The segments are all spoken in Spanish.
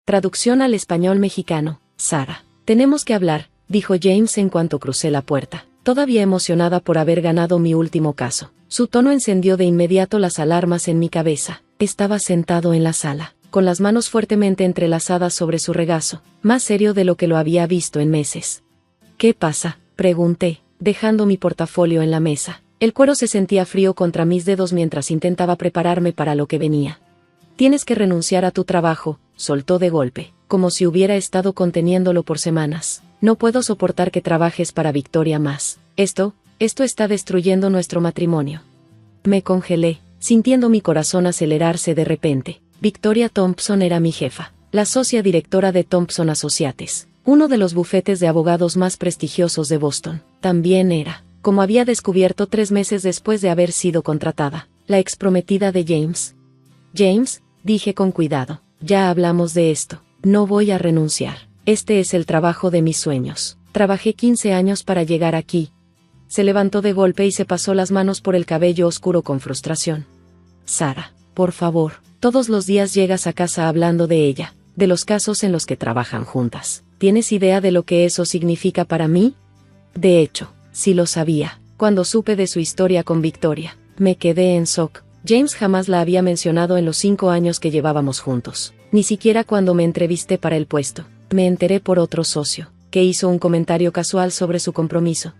Traducción al español mexicano. Sara. Tenemos que hablar, dijo James en cuanto crucé la puerta, todavía emocionada por haber ganado mi último caso. Su tono encendió de inmediato las alarmas en mi cabeza. Estaba sentado en la sala, con las manos fuertemente entrelazadas sobre su regazo, más serio de lo que lo había visto en meses. ¿Qué pasa?, pregunté, dejando mi portafolio en la mesa. El cuero se sentía frío contra mis dedos mientras intentaba prepararme para lo que venía. Tienes que renunciar a tu trabajo, soltó de golpe, como si hubiera estado conteniéndolo por semanas. No puedo soportar que trabajes para Victoria más. Esto está destruyendo nuestro matrimonio. Me congelé, sintiendo mi corazón acelerarse de repente. Victoria Thompson era mi jefa, la socia directora de Thompson Associates, uno de los bufetes de abogados más prestigiosos de Boston. También era, como había descubierto 3 meses después de haber sido contratada, la exprometida de James. James, dije con cuidado, ya hablamos de esto. No voy a renunciar. Este es el trabajo de mis sueños. Trabajé 15 años para llegar aquí. Se levantó de golpe y se pasó las manos por el cabello oscuro con frustración. Sara, por favor, todos los días llegas a casa hablando de ella, de los casos en los que trabajan juntas. ¿Tienes idea de lo que eso significa para mí? De hecho, sí lo sabía. Cuando supe de su historia con Victoria, me quedé en shock. James jamás la había mencionado en los 5 años que llevábamos juntos. Ni siquiera cuando me entrevisté para el puesto. Me enteré por otro socio, que hizo un comentario casual sobre su compromiso.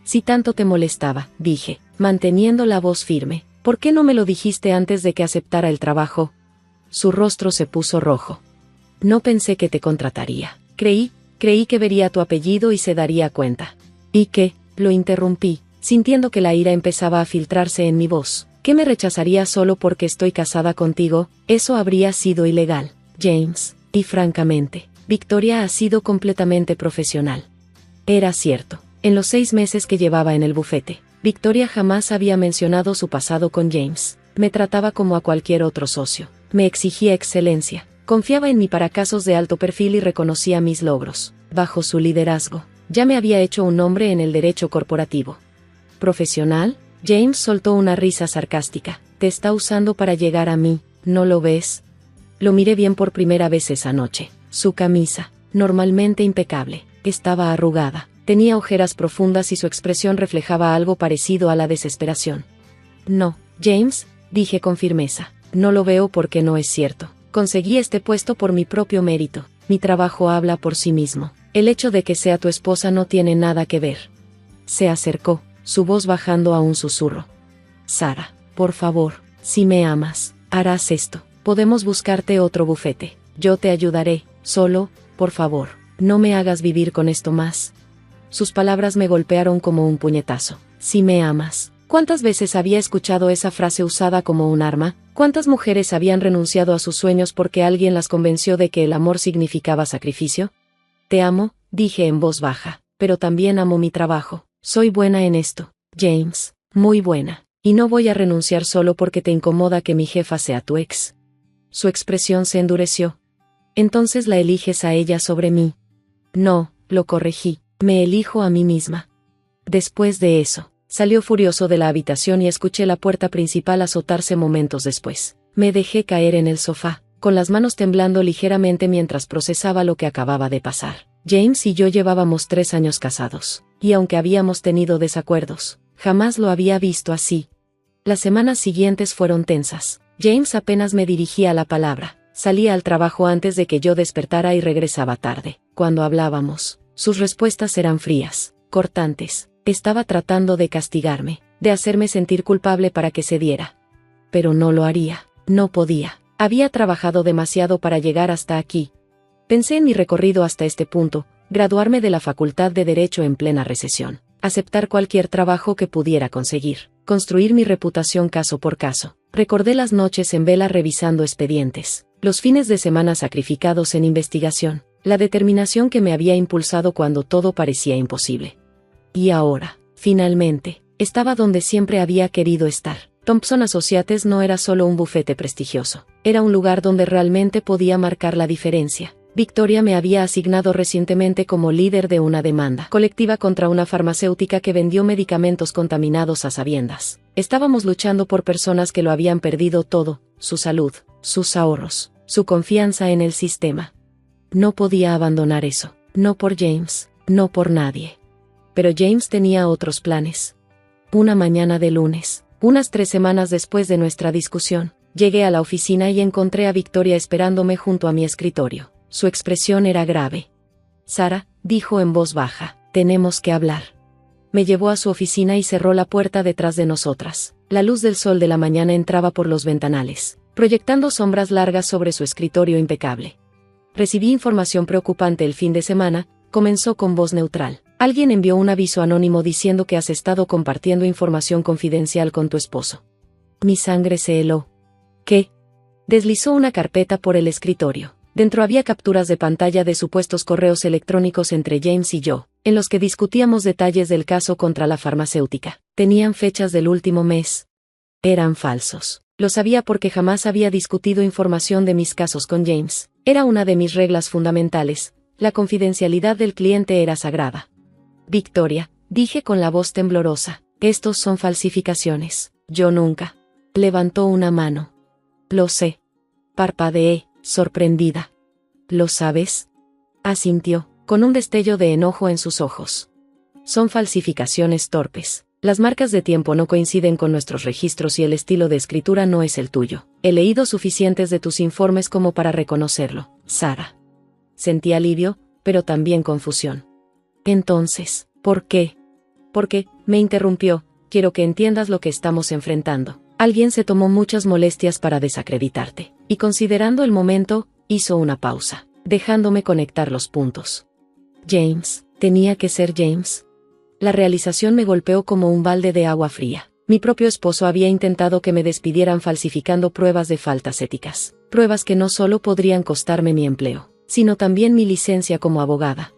Si tanto te molestaba, dije, manteniendo la voz firme, ¿por qué no me lo dijiste antes de que aceptara el trabajo? Su rostro se puso rojo. No pensé que te contrataría. Creí que vería tu apellido y se daría cuenta. ¿Y qué? Lo interrumpí, sintiendo que la ira empezaba a filtrarse en mi voz. ¿Que me rechazaría solo porque estoy casada contigo? Eso habría sido ilegal, James. Y francamente, Victoria ha sido completamente profesional. Era cierto. En los 6 meses que llevaba en el bufete, Victoria jamás había mencionado su pasado con James. Me trataba como a cualquier otro socio. Me exigía excelencia. Confiaba en mí para casos de alto perfil y reconocía mis logros. Bajo su liderazgo, ya me había hecho un nombre en el derecho corporativo. ¿Profesional? James soltó una risa sarcástica. Te está usando para llegar a mí, ¿no lo ves? Lo miré bien por primera vez esa noche. Su camisa, normalmente impecable, estaba arrugada. Tenía ojeras profundas y su expresión reflejaba algo parecido a la desesperación. No, James, dije con firmeza. No lo veo porque no es cierto. Conseguí este puesto por mi propio mérito. Mi trabajo habla por sí mismo. El hecho de que sea tu esposa no tiene nada que ver. Se acercó, su voz bajando a un susurro. Sara, por favor, si me amas, harás esto. Podemos buscarte otro bufete. Yo te ayudaré, solo, por favor, no me hagas vivir con esto más. Sus palabras me golpearon como un puñetazo. Si me amas. ¿Cuántas veces había escuchado esa frase usada como un arma? ¿Cuántas mujeres habían renunciado a sus sueños porque alguien las convenció de que el amor significaba sacrificio? Te amo, dije en voz baja, pero también amo mi trabajo. Soy buena en esto, James, muy buena, y no voy a renunciar solo porque te incomoda que mi jefa sea tu ex. Su expresión se endureció. Entonces la eliges a ella sobre mí. No, lo corregí, me elijo a mí misma. Después de eso, salió furioso de la habitación y escuché la puerta principal azotarse momentos después. Me dejé caer en el sofá, con las manos temblando ligeramente mientras procesaba lo que acababa de pasar. James y yo llevábamos 3 años casados, y aunque habíamos tenido desacuerdos, jamás lo había visto así. Las semanas siguientes fueron tensas. James apenas me dirigía la palabra. Salía al trabajo antes de que yo despertara y regresaba tarde. Cuando hablábamos, sus respuestas eran frías, cortantes. Estaba tratando de castigarme, de hacerme sentir culpable para que cediera. Pero no lo haría, no podía. Había trabajado demasiado para llegar hasta aquí. Pensé en mi recorrido hasta este punto, graduarme de la Facultad de Derecho en plena recesión, aceptar cualquier trabajo que pudiera conseguir, construir mi reputación caso por caso. Recordé las noches en vela revisando expedientes, los fines de semana sacrificados en investigación, la determinación que me había impulsado cuando todo parecía imposible. Y ahora, finalmente, estaba donde siempre había querido estar. Thompson Associates no era solo un bufete prestigioso, era un lugar donde realmente podía marcar la diferencia. Victoria me había asignado recientemente como líder de una demanda colectiva contra una farmacéutica que vendió medicamentos contaminados a sabiendas. Estábamos luchando por personas que lo habían perdido todo, su salud, sus ahorros, su confianza en el sistema. No podía abandonar eso. No por James, no por nadie. Pero James tenía otros planes. Una mañana de lunes, unas 3 semanas después de nuestra discusión, llegué a la oficina y encontré a Victoria esperándome junto a mi escritorio. Su expresión era grave. «Sara», dijo en voz baja, «tenemos que hablar». Me llevó a su oficina y cerró la puerta detrás de nosotras. La luz del sol de la mañana entraba por los ventanales, proyectando sombras largas sobre su escritorio impecable. «Recibí información preocupante el fin de semana», comenzó con voz neutral. «Alguien envió un aviso anónimo diciendo que has estado compartiendo información confidencial con tu esposo». Mi sangre se heló. «¿Qué?». Deslizó una carpeta por el escritorio. Dentro había capturas de pantalla de supuestos correos electrónicos entre James y yo, en los que discutíamos detalles del caso contra la farmacéutica. Tenían fechas del último mes. Eran falsos. Lo sabía porque jamás había discutido información de mis casos con James. Era una de mis reglas fundamentales. La confidencialidad del cliente era sagrada. «Victoria», dije con la voz temblorosa, «estos son falsificaciones. Yo nunca». Levantó una mano. «Lo sé». Parpadeé, sorprendida. «¿Lo sabes?». Asintió, con un destello de enojo en sus ojos. «Son falsificaciones torpes. Las marcas de tiempo no coinciden con nuestros registros y el estilo de escritura no es el tuyo. He leído suficientes de tus informes como para reconocerlo, Sara». Sentí alivio, pero también confusión. «Entonces, ¿por qué?». «Porque», me interrumpió, «quiero que entiendas lo que estamos enfrentando. Alguien se tomó muchas molestias para desacreditarte». Y considerando el momento, hizo una pausa, dejándome conectar los puntos. James, tenía que ser James. La realización me golpeó como un balde de agua fría. Mi propio esposo había intentado que me despidieran falsificando pruebas de faltas éticas. Pruebas que no solo podrían costarme mi empleo, sino también mi licencia como abogada.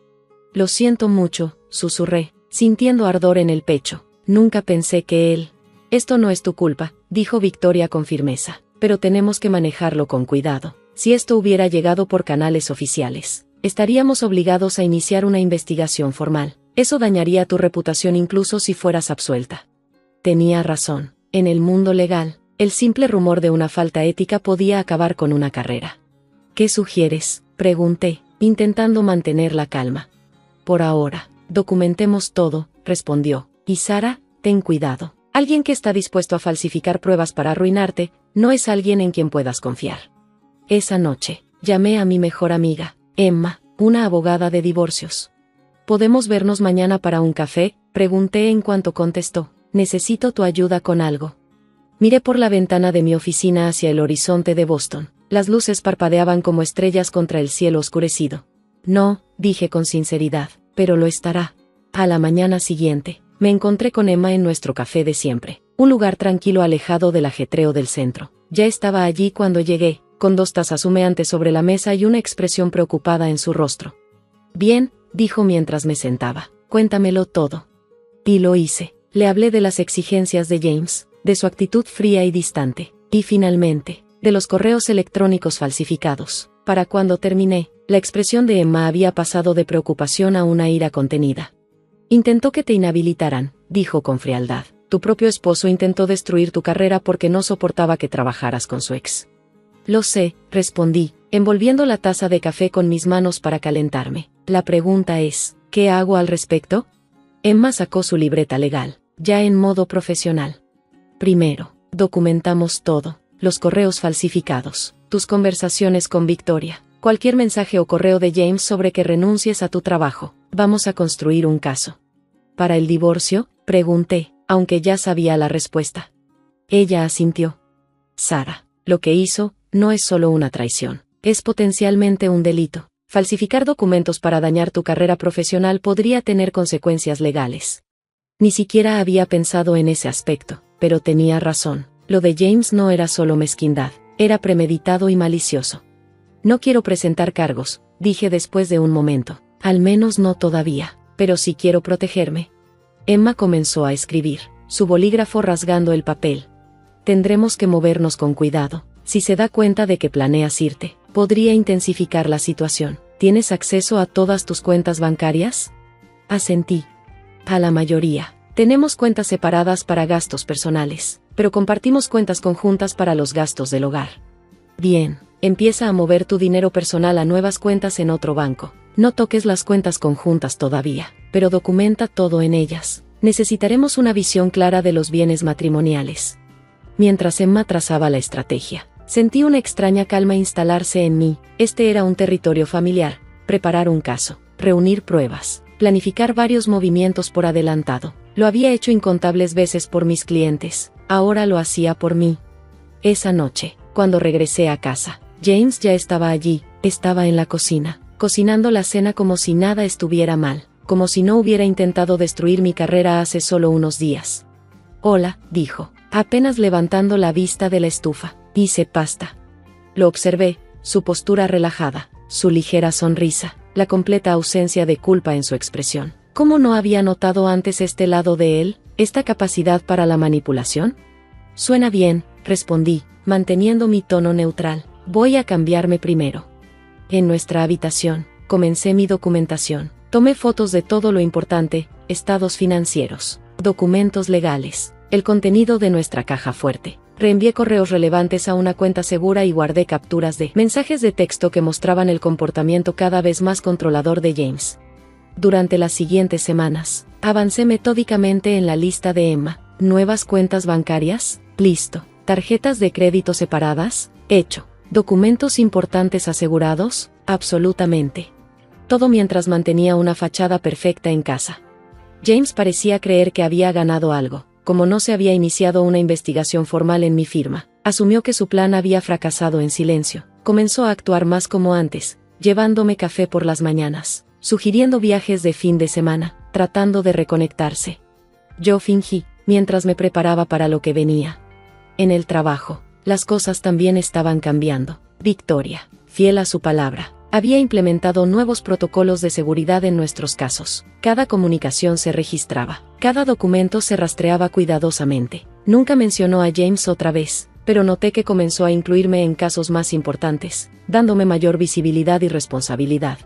«Lo siento mucho», susurré, sintiendo ardor en el pecho. «Nunca pensé que él». «Esto no es tu culpa», dijo Victoria con firmeza, «pero tenemos que manejarlo con cuidado. Si esto hubiera llegado por canales oficiales, estaríamos obligados a iniciar una investigación formal. Eso dañaría tu reputación incluso si fueras absuelta». Tenía razón. En el mundo legal, el simple rumor de una falta ética podía acabar con una carrera. «¿Qué sugieres?», pregunté, intentando mantener la calma. «Por ahora, documentemos todo», respondió. «Y Sara, ten cuidado. Alguien que está dispuesto a falsificar pruebas para arruinarte, no es alguien en quien puedas confiar». Esa noche, llamé a mi mejor amiga, Emma, una abogada de divorcios. «¿Podemos vernos mañana para un café?», pregunté en cuanto contestó. «Necesito tu ayuda con algo». Miré por la ventana de mi oficina hacia el horizonte de Boston. Las luces parpadeaban como estrellas contra el cielo oscurecido. «No», dije con sinceridad, «pero lo estará». A la mañana siguiente, me encontré con Emma en nuestro café de siempre, un lugar tranquilo alejado del ajetreo del centro. Ya estaba allí cuando llegué, con 2 tazas humeantes sobre la mesa y una expresión preocupada en su rostro. «Bien», dijo mientras me sentaba, «cuéntamelo todo». Y lo hice. Le hablé de las exigencias de James, de su actitud fría y distante, y finalmente, de los correos electrónicos falsificados. Para cuando terminé, la expresión de Emma había pasado de preocupación a una ira contenida. «Intentó que te inhabilitaran», dijo con frialdad. «Tu propio esposo intentó destruir tu carrera porque no soportaba que trabajaras con su ex». «Lo sé», respondí, envolviendo la taza de café con mis manos para calentarme. «La pregunta es, ¿qué hago al respecto?». Emma sacó su libreta legal, ya en modo profesional. «Primero, documentamos todo, los correos falsificados, tus conversaciones con Victoria, cualquier mensaje o correo de James sobre que renuncies a tu trabajo. Vamos a construir un caso». «¿Para el divorcio?», pregunté, aunque ya sabía la respuesta. Ella asintió. «Sara, lo que hizo no es solo una traición, es potencialmente un delito. Falsificar documentos para dañar tu carrera profesional podría tener consecuencias legales». Ni siquiera había pensado en ese aspecto, pero tenía razón. Lo de James no era solo mezquindad, era premeditado y malicioso. «No quiero presentar cargos», dije después de un momento. «Al menos no todavía, pero sí quiero protegerme». Emma comenzó a escribir, su bolígrafo rasgando el papel. «Tendremos que movernos con cuidado. Si se da cuenta de que planeas irte, podría intensificar la situación. ¿Tienes acceso a todas tus cuentas bancarias?». Asentí. «A la mayoría. Tenemos cuentas separadas para gastos personales, pero compartimos cuentas conjuntas para los gastos del hogar». «Bien, empieza a mover tu dinero personal a nuevas cuentas en otro banco. No toques las cuentas conjuntas todavía, pero documenta todo en ellas. Necesitaremos una visión clara de los bienes matrimoniales. Mientras Emma trazaba la estrategia, sentí una extraña calma instalarse en mí. Este era un territorio familiar. Preparar un caso, reunir pruebas, planificar varios movimientos por adelantado. Lo había hecho incontables veces por mis clientes, ahora lo hacía por mí. Esa noche, cuando regresé a casa, James ya estaba allí, estaba en la cocina, cocinando la cena como si nada estuviera mal, como si no hubiera intentado destruir mi carrera hace solo unos días. Hola, dijo, apenas levantando la vista de la estufa. Hice pasta. Lo observé, su postura relajada, su ligera sonrisa, la completa ausencia de culpa en su expresión. ¿Cómo no había notado antes este lado de él, esta capacidad para la manipulación? Suena bien, respondí, manteniendo mi tono neutral. Voy a cambiarme primero. En nuestra habitación, comencé mi documentación. Tomé fotos de todo lo importante, estados financieros, documentos legales, el contenido de nuestra caja fuerte. Reenvié correos relevantes a una cuenta segura y guardé capturas de mensajes de texto que mostraban el comportamiento cada vez más controlador de James. Durante las siguientes semanas, avancé metódicamente en la lista de Emma. ¿Nuevas cuentas bancarias? Listo. ¿Tarjetas de crédito separadas? Hecho. ¿Documentos importantes asegurados? Absolutamente. Todo mientras mantenía una fachada perfecta en casa. James parecía creer que había ganado algo. Como no se había iniciado una investigación formal en mi firma, asumió que su plan había fracasado en silencio. Comenzó a actuar más como antes, llevándome café por las mañanas, sugiriendo viajes de fin de semana, tratando de reconectarse. Yo fingí, mientras me preparaba para lo que venía. En el trabajo, las cosas también estaban cambiando. Victoria, fiel a su palabra, había implementado nuevos protocolos de seguridad en nuestros casos. Cada comunicación se registraba, cada documento se rastreaba cuidadosamente. Nunca mencionó a James otra vez, pero noté que comenzó a incluirme en casos más importantes, dándome mayor visibilidad y responsabilidad.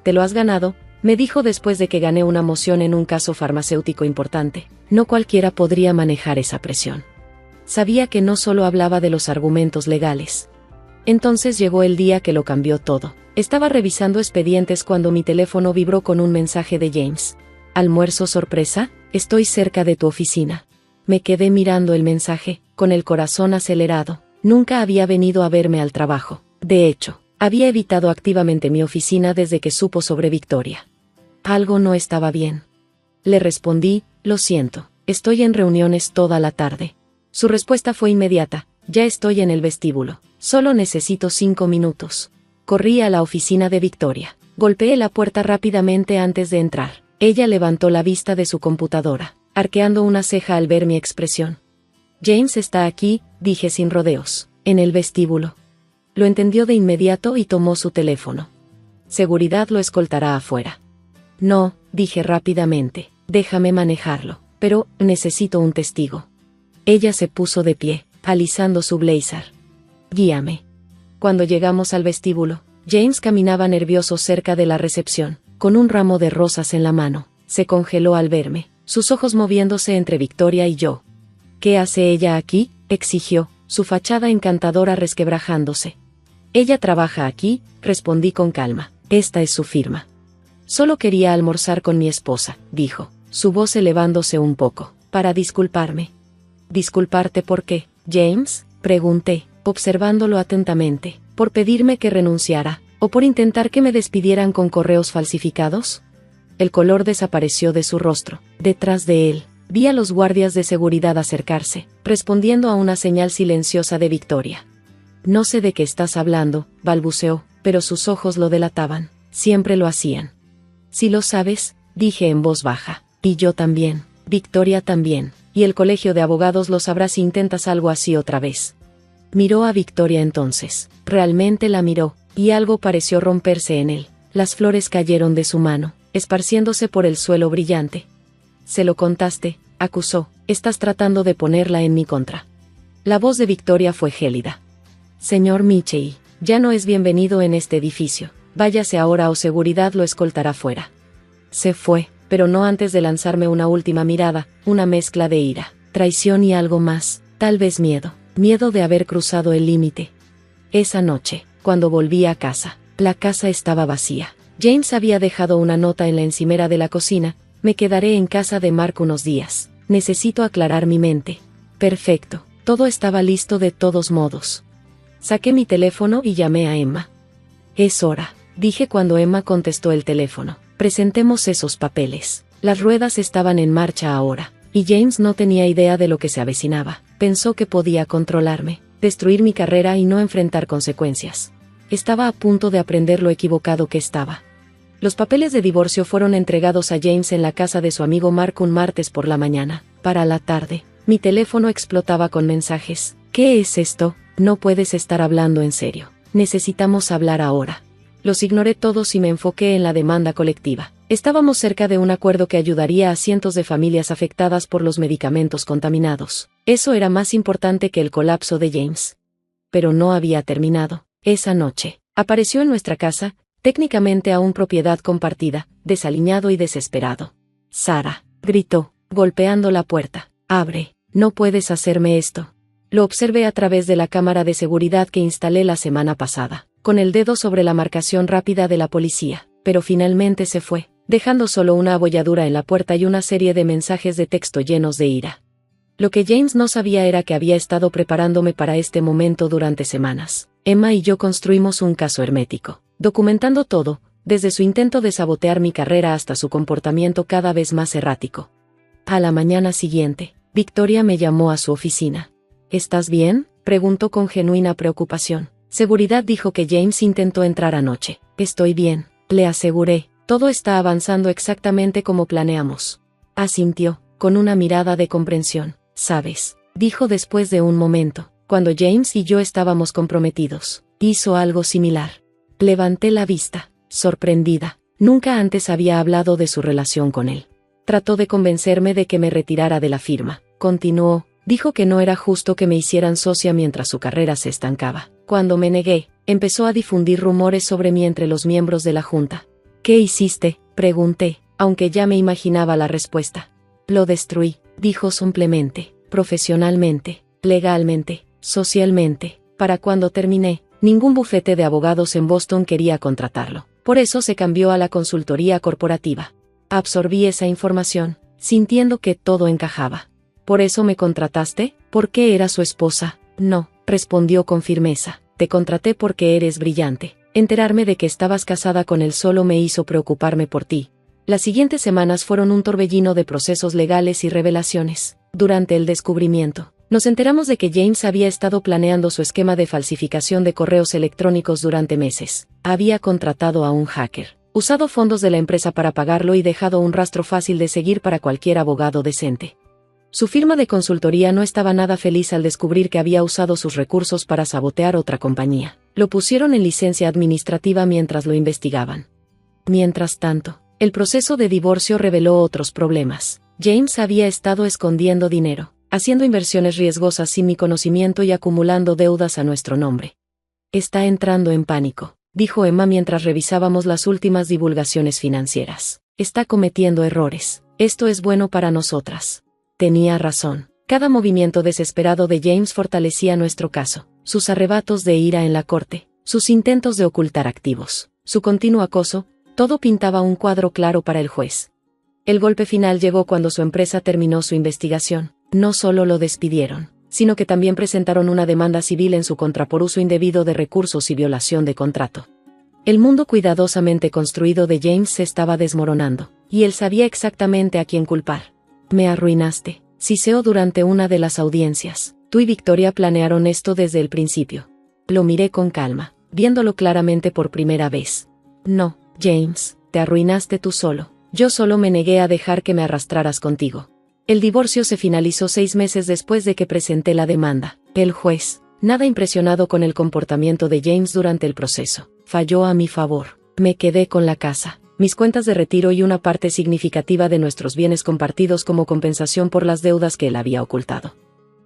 «Te lo has ganado», me dijo después de que gané una moción en un caso farmacéutico importante. No cualquiera podría manejar esa presión. Sabía que no solo hablaba de los argumentos legales. Entonces llegó el día que lo cambió todo. Estaba revisando expedientes cuando mi teléfono vibró con un mensaje de James. «¿Almuerzo sorpresa? Estoy cerca de tu oficina». Me quedé mirando el mensaje, con el corazón acelerado. Nunca había venido a verme al trabajo. De hecho, había evitado activamente mi oficina desde que supo sobre Victoria. Algo no estaba bien. Le respondí, «Lo siento, estoy en reuniones toda la tarde». Su respuesta fue inmediata, «Ya estoy en el vestíbulo. Solo necesito 5 minutos». Corrí a la oficina de Victoria. Golpeé la puerta rápidamente antes de entrar. Ella levantó la vista de su computadora, arqueando una ceja al ver mi expresión. «James está aquí», dije sin rodeos, «en el vestíbulo». Lo entendió de inmediato y tomó su teléfono. «Seguridad lo escoltará afuera». «No», dije rápidamente, «déjame manejarlo, pero necesito un testigo». Ella se puso de pie, alisando su blazer. «Guíame». Cuando llegamos al vestíbulo, James caminaba nervioso cerca de la recepción, con un ramo de rosas en la mano. Se congeló al verme, sus ojos moviéndose entre Victoria y yo. «¿Qué hace ella aquí?», exigió, su fachada encantadora resquebrajándose. «Ella trabaja aquí», respondí con calma. «Esta es su firma». «Solo quería almorzar con mi esposa», dijo, su voz elevándose un poco, «para disculparme». «¿Disculparte por qué, James?», pregunté, observándolo atentamente. «¿Por pedirme que renunciara, o por intentar que me despidieran con correos falsificados?». El color desapareció de su rostro. Detrás de él, vi a los guardias de seguridad acercarse, respondiendo a una señal silenciosa de Victoria. «No sé de qué estás hablando», balbuceó, pero sus ojos lo delataban. Siempre lo hacían. «Si lo sabes», dije en voz baja. «Y yo también. Victoria también. Y el colegio de abogados lo sabrá si intentas algo así otra vez». Miró a Victoria entonces. Realmente la miró, y algo pareció romperse en él. Las flores cayeron de su mano, esparciéndose por el suelo brillante. «Se lo contaste», acusó. «Estás tratando de ponerla en mi contra». La voz de Victoria fue gélida. «Señor Mitchell, ya no es bienvenido en este edificio. Váyase ahora o seguridad lo escoltará fuera». Se fue, pero no antes de lanzarme una última mirada, una mezcla de ira, traición y algo más, tal vez miedo. Miedo de haber cruzado el límite. Esa noche, Cuando volví a casa, la casa estaba vacía. James había dejado una nota en la encimera de la cocina: me quedaré en casa de Mark unos días. Necesito aclarar mi mente. Perfecto. Todo estaba listo de todos modos. Saqué mi teléfono y llamé a Emma. Es hora, dije cuando Emma contestó el teléfono. Presentemos esos papeles. Las ruedas estaban en marcha ahora, y James no tenía idea de lo que se avecinaba. Pensó que podía controlarme, destruir mi carrera y no enfrentar consecuencias. Estaba a punto de aprender lo equivocado que estaba. Los papeles de divorcio fueron entregados a James en la casa de su amigo Mark un martes por la mañana. Para la tarde, mi teléfono explotaba con mensajes. ¿Qué es esto? No puedes estar hablando en serio. Necesitamos hablar ahora. Los ignoré todos y me enfoqué en la demanda colectiva. Estábamos cerca de un acuerdo que ayudaría a cientos de familias afectadas por los medicamentos contaminados. Eso era más importante que el colapso de James. Pero no había terminado. Esa noche, apareció en nuestra casa, técnicamente aún propiedad compartida, desaliñado y desesperado. Sarah, gritó, golpeando la puerta. Abre, no puedes hacerme esto. Lo observé a través de la cámara de seguridad que instalé la semana pasada, con el dedo sobre la marcación rápida de la policía, pero finalmente se fue, dejando solo una abolladura en la puerta y una serie de mensajes de texto llenos de ira. Lo que James no sabía era que había estado preparándome para este momento durante semanas. Emma y yo construimos un caso hermético, documentando todo, desde su intento de sabotear mi carrera hasta su comportamiento cada vez más errático. A la mañana siguiente, Victoria me llamó a su oficina. ¿Estás bien?, preguntó con genuina preocupación. Seguridad dijo que James intentó entrar anoche. Estoy bien, le aseguré. Todo está avanzando exactamente como planeamos. Asintió, con una mirada de comprensión. Sabes, dijo después de un momento, cuando James y yo estábamos comprometidos, hizo algo similar. Levanté la vista, sorprendida. Nunca antes había hablado de su relación con él. Trató de convencerme de que me retirara de la firma. Continuó, dijo que no era justo que me hicieran socia mientras su carrera se estancaba. Cuando me negué, empezó a difundir rumores sobre mí entre los miembros de la junta. ¿Qué hiciste?, pregunté, aunque ya me imaginaba la respuesta. Lo destruí, dijo sombremente, profesionalmente, legalmente, socialmente. Para cuando terminé, ningún bufete de abogados en Boston quería contratarlo. Por eso se cambió a la consultoría corporativa. Absorbí esa información, sintiendo que todo encajaba. ¿Por eso me contrataste? ¿Por qué era su esposa? No, respondió con firmeza. Te contraté porque eres brillante. Enterarme de que estabas casada con él solo me hizo preocuparme por ti. Las siguientes semanas fueron un torbellino de procesos legales y revelaciones. Durante el descubrimiento, nos enteramos de que James había estado planeando su esquema de falsificación de correos electrónicos durante meses. Había contratado a un hacker, usado fondos de la empresa para pagarlo y dejado un rastro fácil de seguir para cualquier abogado decente. Su firma de consultoría no estaba nada feliz al descubrir que había usado sus recursos para sabotear otra compañía. Lo pusieron en licencia administrativa mientras lo investigaban. Mientras tanto, el proceso de divorcio reveló otros problemas. James había estado escondiendo dinero, haciendo inversiones riesgosas sin mi conocimiento y acumulando deudas a nuestro nombre. Está entrando en pánico, dijo Emma mientras revisábamos las últimas divulgaciones financieras. Está cometiendo errores. Esto es bueno para nosotras. Tenía razón. Cada movimiento desesperado de James fortalecía nuestro caso. Sus arrebatos de ira en la corte, sus intentos de ocultar activos, su continuo acoso, todo pintaba un cuadro claro para el juez. El golpe final llegó cuando su empresa terminó su investigación. No solo lo despidieron, sino que también presentaron una demanda civil en su contra por uso indebido de recursos y violación de contrato. El mundo cuidadosamente construido de James se estaba desmoronando, y él sabía exactamente a quién culpar. Me arruinaste, siseó durante una de las audiencias. Tú y Victoria planearon esto desde el principio. Lo miré con calma, viéndolo claramente por primera vez. No, James, te arruinaste tú solo. Yo solo me negué a dejar que me arrastraras contigo. El divorcio se finalizó 6 meses después de que presenté la demanda. El juez, nada impresionado con el comportamiento de James durante el proceso, falló a mi favor. Me quedé con la casa, mis cuentas de retiro y una parte significativa de nuestros bienes compartidos como compensación por las deudas que él había ocultado.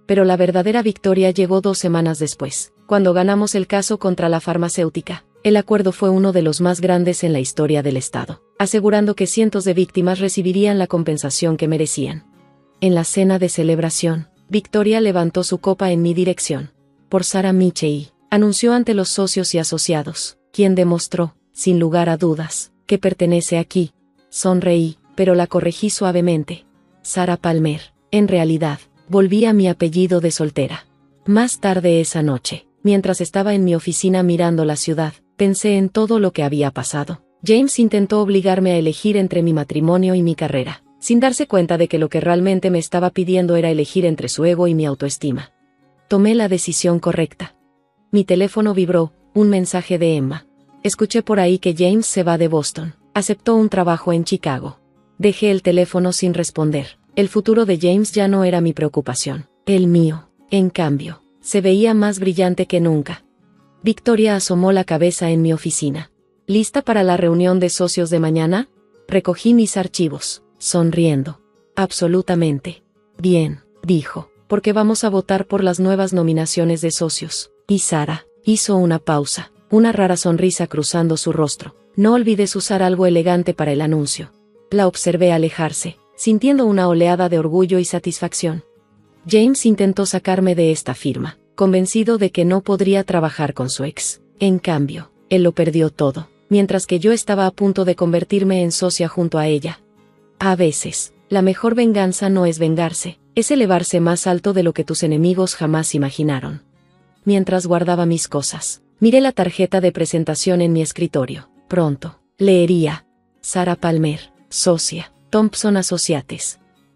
Pero la verdadera victoria llegó 2 semanas después, cuando ganamos el caso contra la farmacéutica. El acuerdo fue uno de los más grandes en la historia del Estado, asegurando que cientos de víctimas recibirían la compensación que merecían. En la cena de celebración, Victoria levantó su copa en mi dirección. Por Sarah Michei, anunció ante los socios y asociados, quien demostró, sin lugar a dudas, que pertenece aquí. Sonreí, pero la corregí suavemente. Sarah Palmer. En realidad, volví a mi apellido de soltera. Más tarde esa noche, mientras estaba en mi oficina mirando la ciudad, pensé en todo lo que había pasado. James intentó obligarme a elegir entre mi matrimonio y mi carrera, sin darse cuenta de que lo que realmente me estaba pidiendo era elegir entre su ego y mi autoestima. Tomé la decisión correcta. Mi teléfono vibró, un mensaje de Emma. Escuché por ahí que James se va de Boston. Aceptó un trabajo en Chicago. Dejé el teléfono sin responder. El futuro de James ya no era mi preocupación. El mío, en cambio, se veía más brillante que nunca. Victoria asomó la cabeza en mi oficina. ¿Lista para la reunión de socios de mañana? Recogí mis archivos, sonriendo. Absolutamente. Bien, dijo, porque vamos a votar por las nuevas nominaciones de socios. Y Sarah hizo una pausa, una rara sonrisa cruzando su rostro. No olvides usar algo elegante para el anuncio. La observé alejarse, sintiendo una oleada de orgullo y satisfacción. James intentó sacarme de esta firma, convencido de que no podría trabajar con su ex. En cambio, él lo perdió todo, mientras que yo estaba a punto de convertirme en socia junto a ella. A veces, la mejor venganza no es vengarse, es elevarse más alto de lo que tus enemigos jamás imaginaron. Mientras guardaba mis cosas, miré la tarjeta de presentación en mi escritorio. Pronto, leería: Sarah Palmer, socia, Thompson Associates.